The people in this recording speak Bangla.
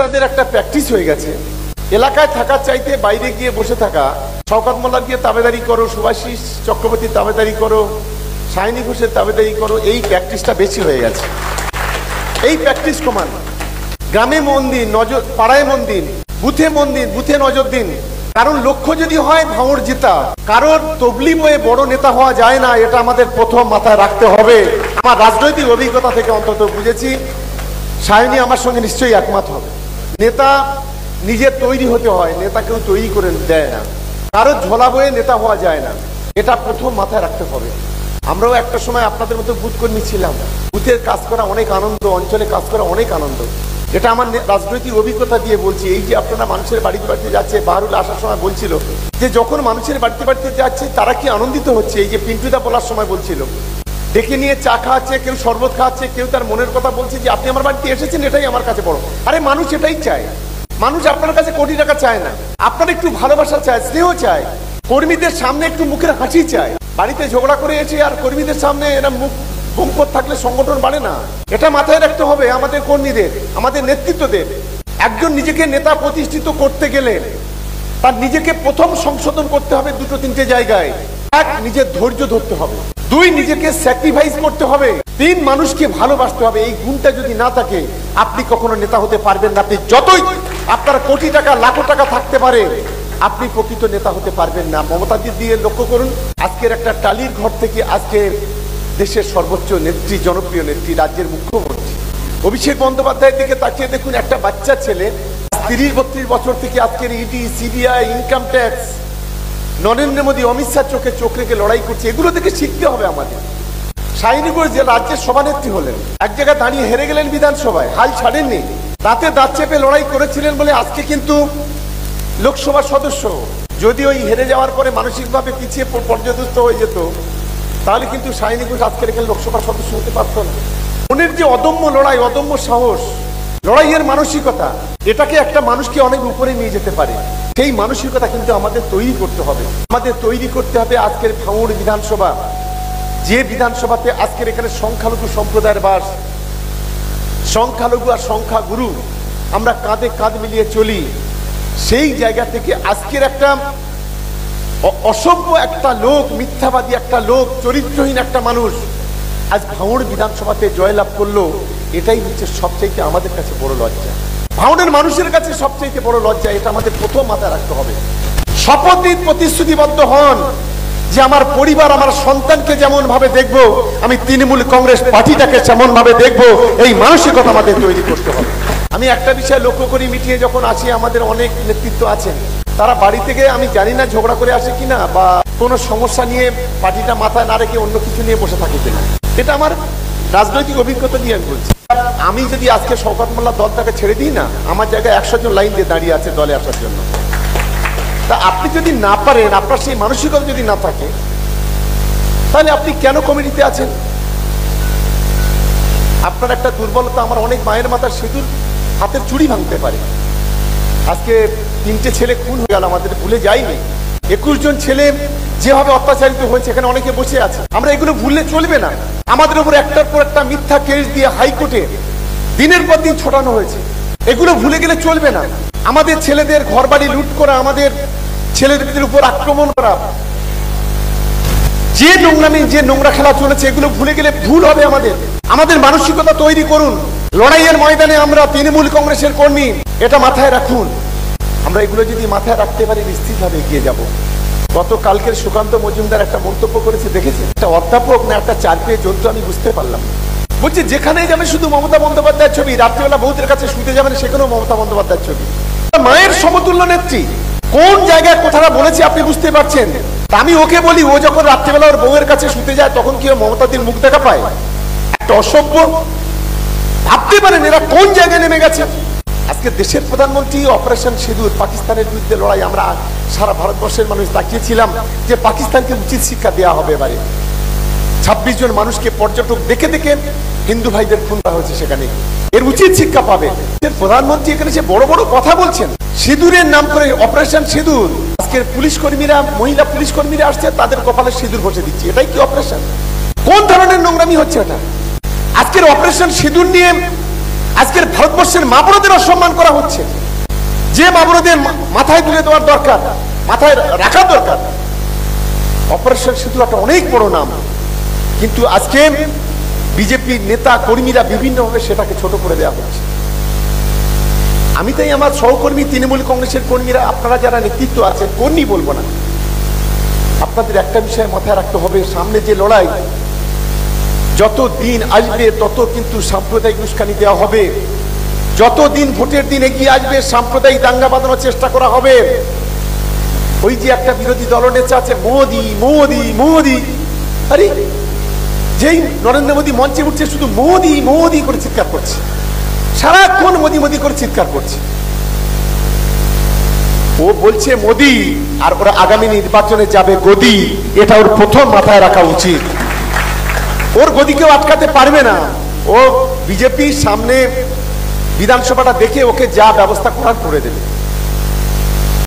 তাদের একটা প্র্যাকটিস হয়ে গেছে, এলাকায় থাকার চাইতে বাইরে গিয়ে বসে থাকা। শওকত মোল্লার গিয়ে তাবেদারি করো, সুভাষিস চক্রবর্তীর তাবেদারি করো, শাহিনী ঘোষের তাবেদারি করো, এই প্র্যাকটিসটা বেশি হয়ে গেছে। এই প্র্যাকটিস কমান। গ্রামে মন দিন, নজর পাড়ায় মন দিন, বুথে মন দিন, বুথে নজর দিন। কারণ লক্ষ্য যদি হয় ভাঙড় জেতা, কারণ তবলিগ হয়ে বড় নেতা হওয়া যায় না, এটা আমাদের প্রথম মাথায় রাখতে হবে। আমার রাজনৈতিক অভিজ্ঞতা থেকে অন্তত বুঝেছি, শাহিনী আমার সঙ্গে নিশ্চয়ই একমত হবে। নেতা নিজের তৈরি হতে হয়, নেতা কেউ তৈরি করে দেয় না, কারো ঝোলা বয়ে নেতা হওয়া যায় না, এটা প্রথম মাথায় রাখতে হবে। আমরাও একটা সময় আপনাদের মতো বুথ কর্মী ছিলাম। বুথের কাজ করা অনেক আনন্দ, অঞ্চলে কাজ করা অনেক আনন্দ। এটা আমার রাজনৈতিক অভিজ্ঞতা দিয়ে বলছি। এই যে আপনারা মানুষের বাড়িতে বাড়িতে যাচ্ছে, বাহারুল আসার সময় বলছিল যে যখন মানুষের বাড়িতে বাড়িতে যাচ্ছে তারা কি আনন্দিত হচ্ছে। এই যে পিন্টুদা বলার সময় বলছিল, ডেকে নিয়ে চা খাওয়াচ্ছে, কেউ শরবত খাওয়াচ্ছে, কেউ তার মনের কথা বলছে যে আপনি আমার বাড়িতে এসেছেন, এটাই আমার কাছে বড়। আরে মানুষ এটাই চায়। মানুষ আপনার কাছে কোটি টাকা চায় না, আপনার একটু ভালোবাসা চায়, স্নেহ চায়, কর্মীদের সামনে একটু মুখের হাসি চায়। বাড়িতে ঝগড়া করে এসে আর কর্মীদের সামনে এরা মুখ বঙ্কর থাকলে সংগঠন বাড়ে না। এটা মাথায় রাখতে হবে আমাদের কর্মীদের, আমাদের নেতৃত্বদের। একজন নিজেকে নেতা প্রতিষ্ঠিত করতে গেলে তার নিজেকে প্রথম সংশোধন করতে হবে দুটো তিনটে জায়গায়। এক, নিজের ধৈর্য ধরতে হবে। দুই, নিজেকে স্যাক্রিফাইস করতে হবে। তিন, মানুষকে ভালোবাসতে হবে। এই গুণটা যদি না থাকে আপনি কখনো নেতা হতে পারবেন না। আপনি যতই আপনার কোটি টাকা লাখো টাকা থাকতে পারে, আপনি প্রকৃত নেতা হতে পারবেন না। মমতাদি দিয়ে লক্ষ্য করুন, আজকের একটা টালির ঘর থেকে আজকের দেশের সর্বোচ্চ নেত্রী, জনপ্রিয় নেত্রী, রাজ্যের মুখ্যমন্ত্রী অভিষেক বন্দ্যোপাধ্যায়ের দিকে তাকিয়ে দেখুন। একটা বাচ্চা ছেলে 30-32 বছর থেকে আজকের ED, CBI, income tax, Narendra Modi, Amit Shah চোখে চোখ রেখে লড়াই করছে। এগুলো থেকে শিখতে হবে আমাদের। শাহিনী ঘোষ যে রাজ্যের সভানেত্রী হলেন, এক জায়গায় দাঁড়িয়ে হেরে গেলেন বিধানসভায়, হাল ছাড়েননি, দাঁতে দাঁত চেপে লড়াই করেছিলেন বলে আজকে কিন্তু লোকসভার সদস্য। যদি ওই হেরে যাওয়ার পরে মানসিকভাবে পিছিয়ে পর্যদস্ত হয়ে যেত, তাহলে কিন্তু শাহিনী ঘোষ আজকে এখানে লোকসভার সদস্য হতে পারত না। মনের যে অদম্য লড়াই, অদম্য সাহস, লড়াইয়ের মানসিকতা, এটাকে একটা মানুষকে অনেক উপরে নিয়ে যেতে পারে। সেই মানসিকতা কিন্তু আমাদের তৈরি করতে হবে। আমাদের তৈরি করতে হবে আজকের ভাঙড় বিধানসভা, যে বিধানসভাতে আজকের এখানে সংখ্যালঘু সম্প্রদায়ের বাস। সংখ্যালঘু আর সংখ্যাগুরু আমরা কাঁধে কাঁধ মিলিয়ে চলি। সেই জায়গা থেকে আজকের একটা অসভ্য একটা লোক, মিথ্যাবাদী একটা লোক, চরিত্রহীন একটা মানুষ আজ ভাঙড় বিধানসভাতে জয়লাভ করলো। এটাই হচ্ছে সবচাইতে আমাদের কাছে বড় লজ্জা, ভাঙড়ের মানুষের কাছে সবচাইতে বড় লজ্জা। এটা আমাদের প্রথম মাথায় রাখতে হবে। শপথ নিন, প্রতিশ্রুতিবদ্ধ হন যে আমার পরিবার, আমার সন্তানকে যেমন ভাবে দেখবো, আমি তৃণমূল কংগ্রেস পার্টিটাকে সেমন ভাবে দেখবো। এই মানসিকতা আমাদের তৈরি করতে হবে। আমি একটা বিষয় লক্ষ্য করি, মিটিয়ে যখন আসি, আমাদের অনেক নেতৃত্ব আছেন, তারা বাড়ি থেকে আমি জানি না ঝগড়া করে আসে কিনা, বা কোনো সমস্যা নিয়ে পার্টিটা মাথায় না রেখে অন্য কিছু নিয়ে বসে থাকে কিনা। এটা আমার রাজনৈতিক অভিজ্ঞতা নিয়ে আমি বলছি। আমি যদি আজকে শওকত মোল্লার দলটাকে ছেড়ে দিই না, আমার জায়গায় 100 জন লাইন দিয়ে দাঁড়িয়ে আছে দলে আসার জন্য। তা আপনি যদি না পারেন, আপনার সেই মানসিকতা যদি না থাকে, তাহলে আপনি কেন কমিটিতে আছেন? আপনার একটা দুর্বলতা, আমার অনেক মায়ের মাথার সিঁদুর হাতের চুড়ি ভাঙতে পারে। আজকে 3টে ছেলে খুন হয়ে গেল, আমাদের ভুলে যাইনি। 21 জন ছেলে যেভাবে অত্যাচারিত হয়েছে, এখানে অনেকে বসে আছে। আমরা এগুলো ভুললে চলবে না। আমাদের উপর একটার পর একটা মিথ্যা কেস দিয়ে হাইকোর্টে দিনের পর দিন ছোটানো হয়েছে। এগুলো ভুলে গেলে চলবে না। আমাদের ছেলেদের ঘর বাড়ি লুট করা, আমাদের ছেলেদের উপর আক্রমণ করা, যে নোংরামি, যে নোংরা খেলা চলেছে, এগুলো ভুলে গেলে ভুল হবে। আমাদের মানসিকতা তৈরি করুন। লড়াইয়ের ময়দানে আমরা তৃণমূল কংগ্রেসের কর্মী, এটা মাথায় রাখুন। আমরা এগুলো যদি মাথায় রাখতে পারি, নিশ্চিতভাবে এগিয়ে যাব। গতকালকের সুকান্ত মজুমদার একটা মন্তব্য করেছে, দেখেছেন? একটা অধ্যাপক না একটা চার পেয়ে জন্তু, আমি বুঝতে পারলাম। বলছে যেখানে যাবে শুধু মমতা বন্দ্যোপাধ্যায়ের ছবি, রাত্রিবেলা বউদের কাছে শুতে যাবেন, সেখানেও মমতা বন্দ্যোপাধ্যায়ের ছবি। মায়ের সমতুল্য নেত্রী কোন জায়গায় কথাটা বলেছে আপনি বুঝতে পারছেন? আমি ওকে বলি, ও যখন রাত্রিবেলা ওর বউয়ের কাছে শুতে যায়, তখন কি মমতাদির মুখ দেখা পায়? একটা অসভ্য। ভাবতে পারেন এরা কোন জায়গায় নেমে গেছে। আজকে দেশের প্রধানমন্ত্রী অপারেশন সিঁদুর, পাকিস্তানের বিরুদ্ধে লড়াই, আমরা সারা ভারতবর্ষের মানুষ তাকিয়েছিলাম যে পাকিস্তানকে উচিত শিক্ষা দেওয়া হবে। এবারে 26 জন মানুষকে পর্যটক দেখে দেখে হিন্দু ভাইদের খুন করা হয়েছে, সেখানে এর উচিত শিক্ষা পাবে। প্রধানমন্ত্রী এখানে সে বড় বড় কথা বলছেন, সিঁদুরের নাম করে অপারেশন সিঁদুর। আজকের পুলিশ কর্মীরা, মহিলা পুলিশ কর্মীরা আসছে, তাদের কপালে সিঁদুর ঘষে দিচ্ছে। এটাই কি অপারেশন? কোন ধরনের নোংরামি হচ্ছে এটা? আজকের অপারেশন সিঁদুর নিয়ে আজকের ভারতবর্ষের মা বোনদের অসম্মান করা হচ্ছে। যে মা বোনদের মাথায় তুলে দেওয়ার দরকার, মাথায় রাখার দরকার। অপারেশন সিঁদুর একটা অনেক বড় নাম, কিন্তু আজকে বিজেপির নেতা কর্মীরা বিভিন্নভাবে সেটাকে ছোট করে দেওয়া হচ্ছে। আমি তাই আমার সহকর্মী তৃণমূল কংগ্রেসের কর্মীরা, আপনারা যারা নেতৃত্ব আছেন, কর্মী বলবো না, আপনাদের একটা বিষয় মাথায় রাখতে হবে, সামনে যে লড়াই, যত দিন আসবে তত কিন্তু সাম্প্রদায়িক উস্কানি দেওয়া হবে। যত দিন ভোটের দিন এগিয়ে আসবে সাম্প্রদায়িক দাঙ্গা বাঁধানোর চেষ্টা করা হবে। ওই যে একটা বিরোধী দলনেতা আছে, মোদি মোদি মোদি, আরে যেই নরেন্দ্র মোদী মঞ্চে উঠছে শুধু মোদি মোদি করে চিৎকার করছে, সারাক্ষণ মোদি মোদি করে চিৎকার করছে। ও বলছে মোদি, আর ওরা আগামী নির্বাচনে যাবে গদি, এটা ওর প্রথম মাথায় রাখা উচিত। ওর গদি কেউ আটকাতে পারবে না। ও বিজেপির সামনে বিধানসভাটা দেখে ওকে যা ব্যবস্থা করার করে দেবে।